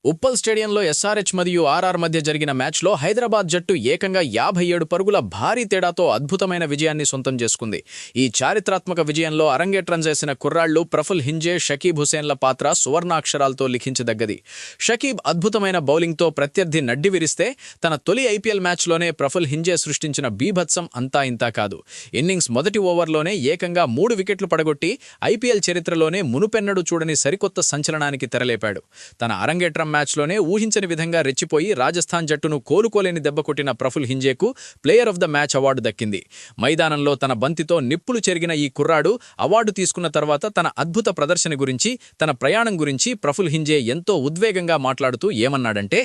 ఉప్పల్ స్టేడియంలో ఎస్ఆర్హెచ్ మరియు ఆర్ఆర్ మధ్య జరిగిన మ్యాచ్లో హైదరాబాద్ జట్టు ఏకంగా 57 పరుగుల భారీ తేడాతో అద్భుతమైన విజయాన్ని సొంతం చేసుకుంది. ఈ చారిత్రాత్మక విజయంలో అరంగేట్రం చేసిన కుర్రాళ్లు ప్రఫుల్ హింజే, షకీబ్ హుసేన్ల పాత్ర సువర్ణాక్షరాలతో లిఖించదగ్గది. షకీబ్ అద్భుతమైన బౌలింగ్తో ప్రత్యర్థి నడ్డి విరిస్తే, తన తొలి ఐపీఎల్ మ్యాచ్లోనే ప్రఫుల్ హింజే సృష్టించిన బీభత్సం అంతా ఇంతా కాదు. ఇన్నింగ్స్ మొదటి ఓవర్లోనే ఏకంగా 3 వికెట్లు పడగొట్టి ఐపీఎల్ చరిత్రలోనే మునుపెన్నడూ చూడని సరికొత్త సంచలనానికి తెరలేపాడు. తన అరంగేట్రం మ్యాచ్లోనే ఊహించని విధంగా రెచ్చిపోయి రాజస్థాన్ జట్టును కోలుకోలేని దెబ్బ కొట్టిన ప్రఫుల్ హింజేకు player of the match award దక్కింది. మైదానంలో తన బంతితో నిప్పులు చెరిగిన ఈ కుర్రాడు అవార్డు తీసుకున్న తర్వాత తన అద్భుత ప్రదర్శన గురించి, తన ప్రయాణం గురించి ప్రఫుల్ హింజే ఎంతో ఉద్వేగంగా మాట్లాడుతూ ఏమన్నాడంటే,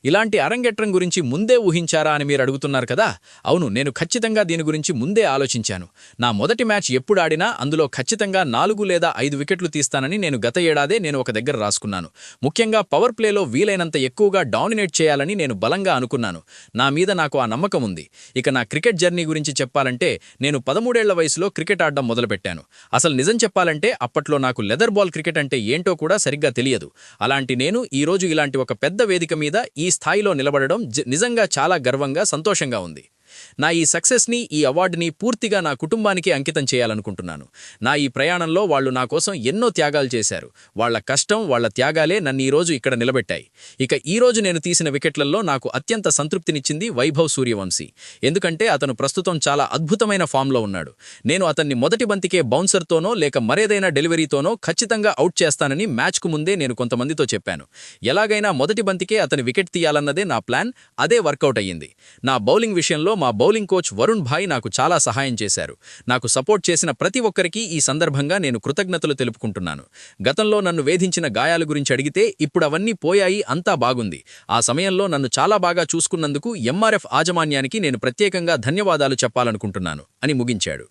ఇలాంటి అరంగేట్రం గురించి ముందే ఊహించారా అని మీరు అడుగుతున్నారు కదా. అవును, నేను ఖచ్చితంగా దీని గురించి ముందే ఆలోచించాను. నా మొదటి మ్యాచ్ ఎప్పుడు ఆడినా అందులో ఖచ్చితంగా 4 లేదా 5 వికెట్లు తీస్తానని నేను గత ఏడాదే ఒక దగ్గర రాసుకున్నాను. ముఖ్యంగా పవర్ ప్లేలో వీలైనంత ఎక్కువగా డామినేట్ చేయాలని నేను బలంగా అనుకున్నాను. నా మీద నాకు ఆ నమ్మకం ఉంది. ఇక నా క్రికెట్ జర్నీ గురించి చెప్పాలంటే, నేను 13 ఏళ్ల వయసులో క్రికెట్ ఆడడం మొదలుపెట్టాను. అసలు నిజం చెప్పాలంటే అప్పట్లో నాకు లెదర్ బాల్ క్రికెట్ అంటే ఏంటో కూడా సరిగ్గా తెలియదు. అలాంటి నేను ఈరోజు ఇలాంటి ఒక పెద్ద వేదిక మీద ఈ స్థాయిలో నిలబడడం నిజంగా చాలా గర్వంగా, సంతోషంగా ఉంది. నా ఈ సక్సెస్ని, ఈ అవార్డుని పూర్తిగా నా కుటుంబానికి అంకితం చేయాలనుకుంటున్నాను. నా ఈ ప్రయాణంలో వాళ్ళు నా కోసం ఎన్నో త్యాగాలు చేశారు. వాళ్ల కష్టం, వాళ్ల త్యాగాలే నన్ను ఈరోజు ఇక్కడ నిలబెట్టాయి. ఇక ఈరోజు నేను తీసిన వికెట్లలో నాకు అత్యంత సంతృప్తినిచ్చింది వైభవ్ సూర్యవంశీ. ఎందుకంటే అతను ప్రస్తుతం చాలా అద్భుతమైన ఫామ్లో ఉన్నాడు. నేను అతన్ని మొదటి బంతికే బౌన్సర్తోనో లేక మరేదైనా డెలివరీతోనో ఖచ్చితంగా అవుట్ చేస్తానని మ్యాచ్కు ముందే నేను కొంతమందితో చెప్పాను. ఎలాగైనా మొదటి బంతికే అతని వికెట్ తీయాలన్నదే నా ప్లాన్. అదే వర్కౌట్ అయ్యింది. నా బౌలింగ్ విషయంలో మా బౌలింగ్ కోచ్ వరుణ్ భాయ్ నాకు చాలా సహాయం చేశారు. నాకు సపోర్ట్ చేసిన ప్రతి ఒక్కరికి ఈ సందర్భంగా నేను కృతజ్ఞతలు తెలుపుకుంటున్నాను. గతంలో నన్ను వేధించిన గాయాల గురించి అడిగితే ఇప్పుడు అవన్నీ పోయాయి, అంతా బాగుంది. ఆ సమయంలో నన్ను చాలా బాగా చూసుకున్నందుకు ఎంఆర్ఎఫ్ యాజమాన్యానికి నేను ప్రత్యేకంగా ధన్యవాదాలు చెప్పాలనుకుంటున్నాను అని ముగించాడు.